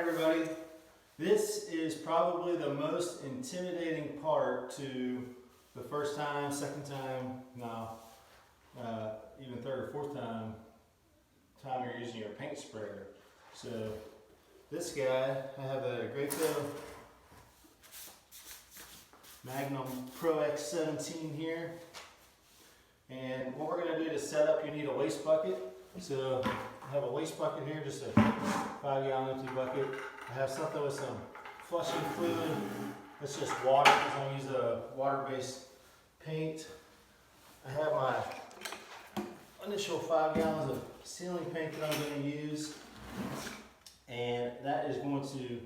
everybody. This is probably the most intimidating part to the first time, second time, even third or fourth time you're using your paint sprayer. So this guy, I have a Graco Magnum Pro X17 here. And what we're going to do to set up, you need a waste bucket. So I have a waste bucket here, just a 5-gallon empty bucket. I have something with some flushing fluid. It's just water, because I'm going to use a water-based paint. I have my initial 5 gallons of ceiling paint that I'm going to use. And that is going to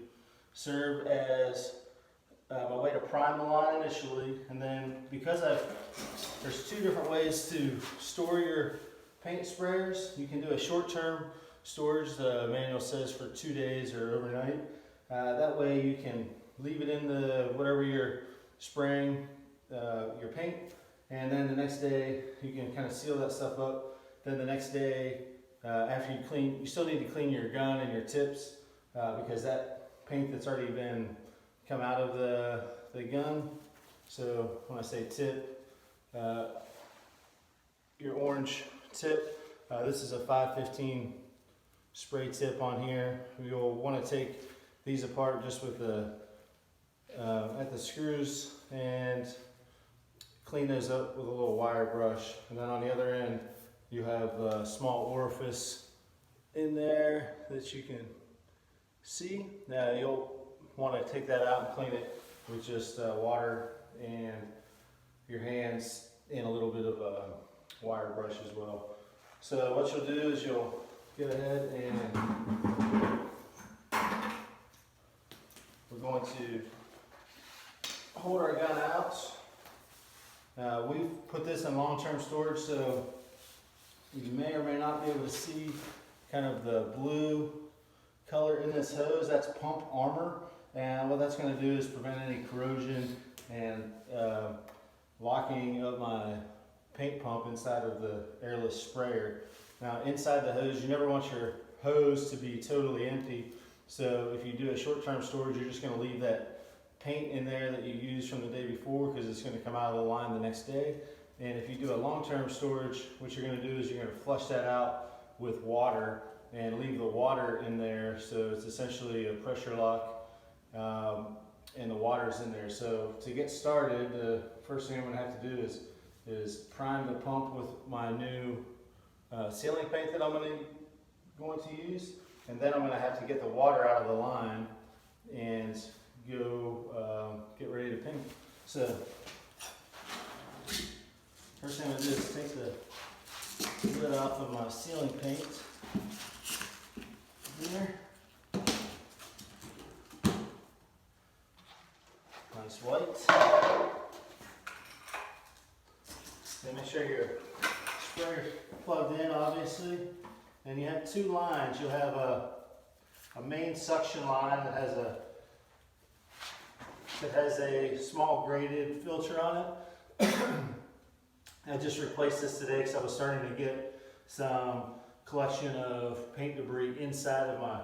serve as my way to prime the line initially. And then because there's two different ways to store your paint sprayers. You can do a short-term storage, the manual says for 2 days or overnight. That way you can leave it in the whatever you're spraying your paint, and then the next day you can kind of seal that stuff up. Then the next day, after you clean, you still need to clean your gun and your tips because that paint that's already been come out of the gun. So when I say tip, your orange tip, this is a 515 spray tip on here. You'll want to take these apart just with at the screws and clean those up with a little wire brush. And then on the other end, you have a small orifice in there that you can see. Now you'll want to take that out and clean it with just water and your hands and a little bit of wire brush as well. So what you'll do is you'll get ahead and we're going to hold our gun out. We've put this in long-term storage, so you may or may not be able to see kind of the blue color in this hose. That's pump armor, and what that's going to do is prevent any corrosion and locking of my paint pump inside of the airless sprayer. Now inside the hose, you never want your hose to be totally empty. So if you do a short-term storage, you're just going to leave that paint in there that you used from the day before because it's going to come out of the line the next day. And if you do a long-term storage, what you're going to do is you're going to flush that out with water and leave the water in there. So it's essentially a pressure lock and the water's in there. So to get started, the first thing I'm going to have to do is prime the pump with my new ceiling paint that I'm going to use, and then I'm going to have to get the water out of the line and go get ready to paint. So first thing I'm going to do is take the lid off of my ceiling paint there. Nice white. Then make sure your sprayer's plugged in, obviously. And you have two lines. You'll have a main suction line that has a small braided filter on it. I just replaced this today because I was starting to get some collection of paint debris inside of my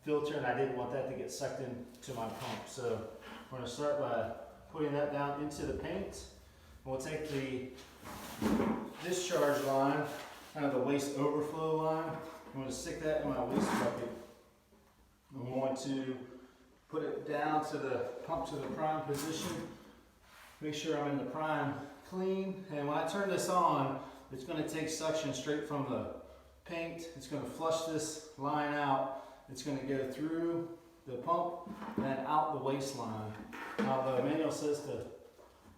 filter, and I didn't want that to get sucked into my pump. So we're going to start by putting that down into the paint. We'll take the discharge line, kind of the waste overflow line. I'm going to stick that in my waste bucket. I'm going to put it down to the pump to the prime position. Make sure I'm in the prime clean. And when I turn this on, it's going to take suction straight from the paint. It's going to flush this line out. It's going to go through the pump and then out the waste line. Now the manual says to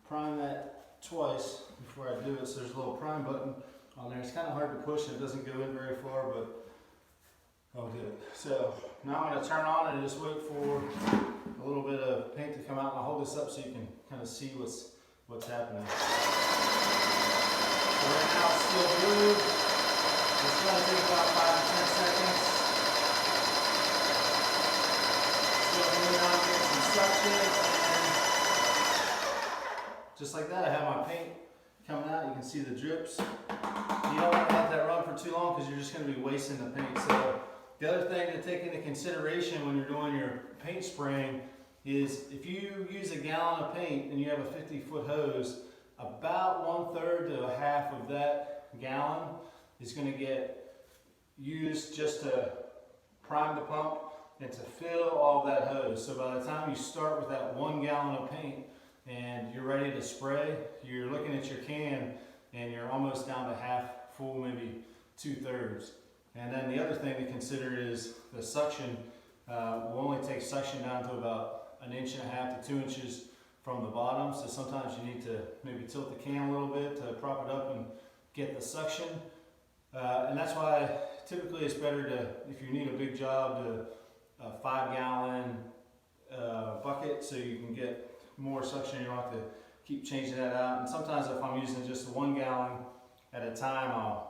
prime that twice before I do it, so there's a little prime button on there. It's kind of hard to push and it doesn't go in very far, but I'll do it. So now I'm going to turn on and just wait for a little bit of paint to come out, and I'll hold this up so you can kind of see what's happening. So right now it's still blue. It's going to take about 5 to 10 seconds. Still moving on, getting some suction, and just like that, I have my paint coming out. You can see the drips. You don't want to let that run for too long because you're just going to be wasting the paint. So The other thing to take into consideration when you're doing your paint spraying is if you use a gallon of paint and you have a 50-foot hose, about 1/3 to a half of that gallon is going to get used just to prime the pump and to fill all that hose. So by the time you start with that 1 gallon of paint and you're ready to spray, you're looking at your can and you're almost down to half full, maybe 2/3. And then the other thing to consider is the suction. Will only take suction down to about 1.5 to 2 inches from the bottom. So sometimes you need to maybe tilt the can a little bit to prop it up and get the suction. And that's why typically it's better to, if you need a big job, to a 5-gallon bucket so you can get more suction. You don't have to keep changing that out. And sometimes if I'm using just 1 gallon at a time, I'll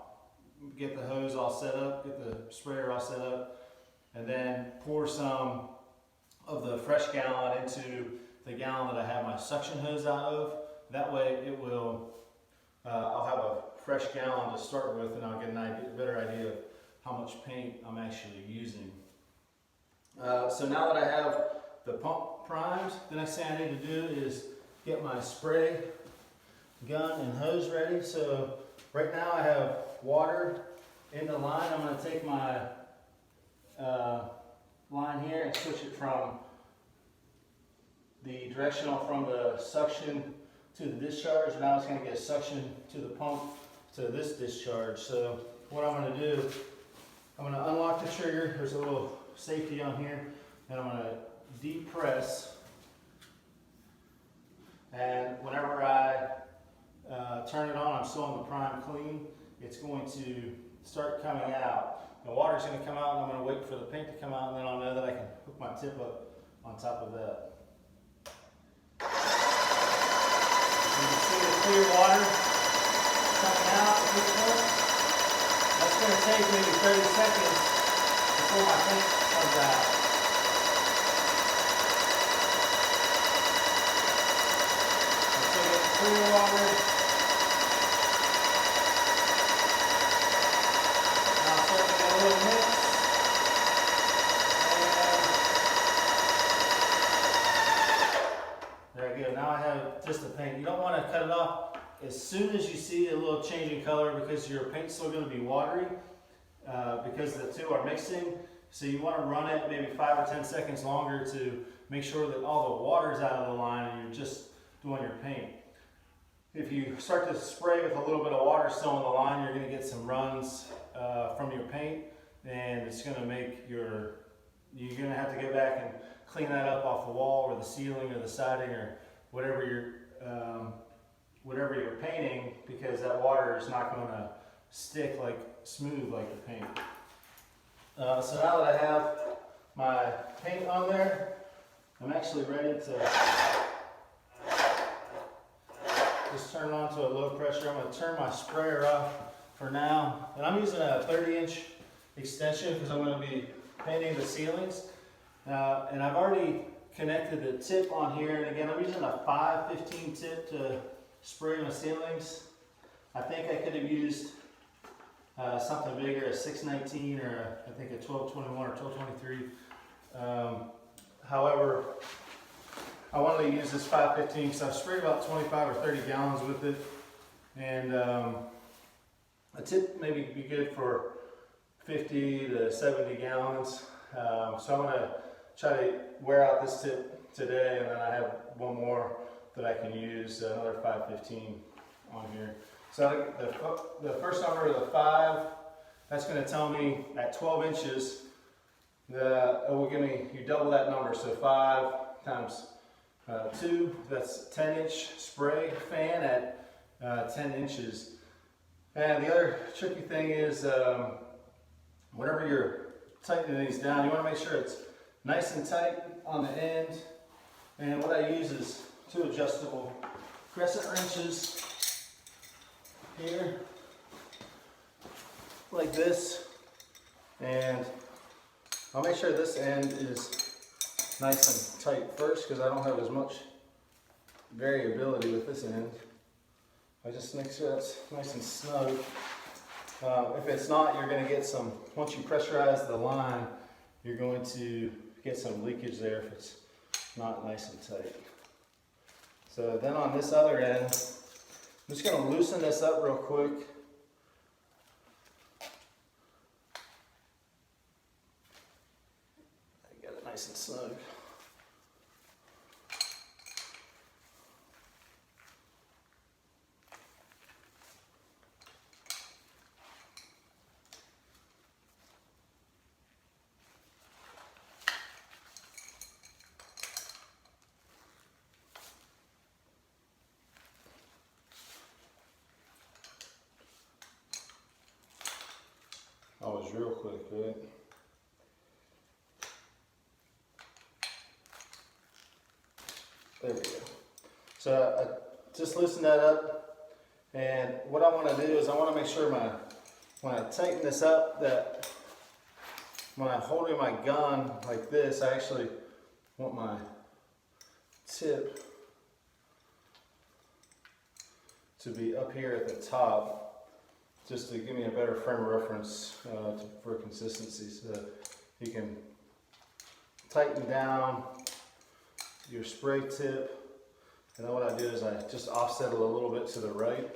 get the hose all set up, get the sprayer all set up, and then pour some of the fresh gallon into the gallon that I have my suction hose out of. That way it will, I'll have a fresh gallon to start with, and I'll get a better idea of how much paint I'm actually using. So now that I have the pump primed, the next thing I need to do is get my spray gun and hose ready. So right now I have water in the line. I'm going to take my line here and switch it from the directional from the suction to the discharge. Now it's going to get suction to the pump to this discharge. So what I'm going to do, I'm going to unlock the trigger. There's a little safety on here, and I'm going to depress. And whenever I turn it on, I'm still on the prime clean. It's going to start coming out. The water's going to come out, and I'm going to wait for the paint to come out, and then I'll know that I can hook my tip up on top of that. You can see the clear water coming out at this point. That's going to take maybe 30 seconds before my paint comes out. So get clear water. Now I'm starting to get a little mix. And there we go. Now I have just the paint. You don't want to cut it off as soon as you see a little change in color, because your paint's still going to be watery because the two are mixing. So you want to run it maybe 5 or 10 seconds longer to make sure that all the water's out of the line and you're just doing your paint. If you start to spray with a little bit of water still in the line, you're going to get some runs from your paint, and it's going to make you're going to have to go back and clean that up off the wall or the ceiling or the siding or whatever you're painting, because that water is not going to stick smooth like the paint. So now that I have my paint on there, I'm actually ready to just turn it on to a low pressure. I'm going to turn my sprayer off for now. And I'm using a 30-inch extension because I'm going to be painting the ceilings. And I've already connected the tip on here. And again, I'm using a 5/15 tip to spray my ceilings. I think I could have used something bigger, a 619 or I think a 1221 or 1223. However, I wanted to use this 5/15 because I've sprayed about 25 or 30 gallons with it, and a tip maybe be good for 50 to 70 gallons. So I'm going to try to wear out this tip today, and then I have one more that I can use, another 5/15 on here. So the first number of the 5, that's going to tell me at 12 inches, it will give me, you double that number, so 5 times 2, that's 10-inch spray fan at 10 inches. And the other tricky thing is, whenever you're tightening these down, you want to make sure it's nice and tight on the end. And what I use is 2 adjustable crescent wrenches here, like this, and I'll make sure this end is nice and tight first because I don't have as much variability with this end. I just make sure that's nice and snug. If it's not, you're going to get some, once you pressurize the line, you're going to get some leakage there if it's not nice and tight. So then on this other end, I'm just going to loosen this up real quick. Get it nice and snug. Always real quick, right? There we go. So I just loosen that up, and what I want to do is I want to make sure when I tighten this up, that when I'm holding my gun like this, I actually want my tip to be up here at the top, just to give me a better frame of reference for consistency, so that you can tighten down your spray tip. And then what I do is I just offset it a little bit to the right.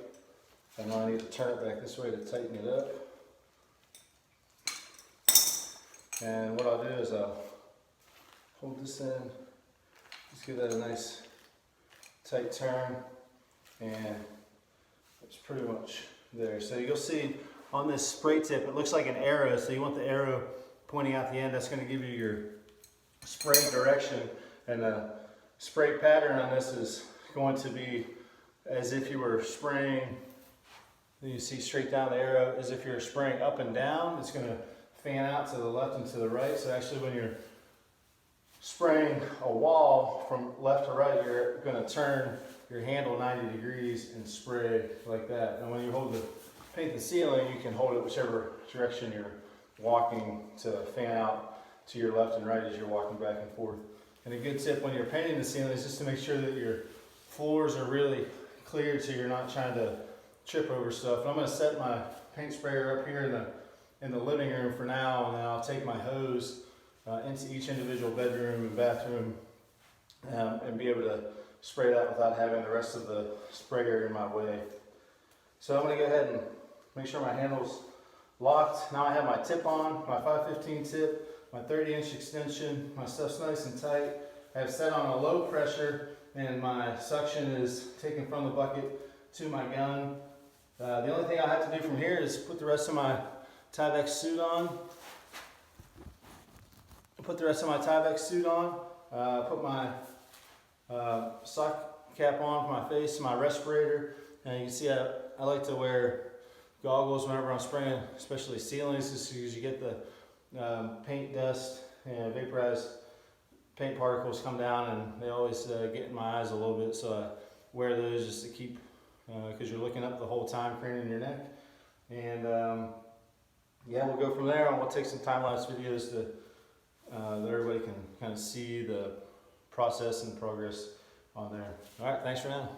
I know I need to turn it back this way to tighten it up. And what I'll do is I'll hold this in, just give that a nice tight turn, and it's pretty much there. So you'll see on this spray tip, it looks like an arrow, so you want the arrow pointing out the end. That's going to give you your spray direction, and the spray pattern on this is going to be as if you were spraying. You see straight down the arrow, as if you're spraying up and down. It's going to fan out to the left and to the right. So actually when you're spraying a wall from left to right, you're going to turn your handle 90 degrees and spray like that. And when you paint the ceiling, you can hold it whichever direction you're walking to fan out to your left and right as you're walking back and forth. And a good tip when you're painting the ceiling is just to make sure that your floors are really cleared, so you're not trying to trip over stuff. And I'm going to set my paint sprayer up here in the living room for now, and then I'll take my hose into each individual bedroom and bathroom and be able to spray that without having the rest of the sprayer in my way. So I'm going to go ahead and make sure my handle's locked. Now I have my tip on, my 515 tip, my 30-inch extension, my stuff's nice and tight. I have set on a low pressure, and my suction is taken from the bucket to my gun. The only thing I have to do from here is put the rest of my Tyvek suit on. Put my sock cap on for my face, my respirator. And you can see I like to wear goggles whenever I'm spraying, especially ceilings, just because you get the paint dust and vaporized paint particles come down, and they always get in my eyes a little bit. So I wear those just to keep, because you're looking up the whole time, craning your neck. And yeah, we'll go from there, and we'll take some time-lapse videos to that everybody can kind of see the process and progress on there. All right, thanks for now.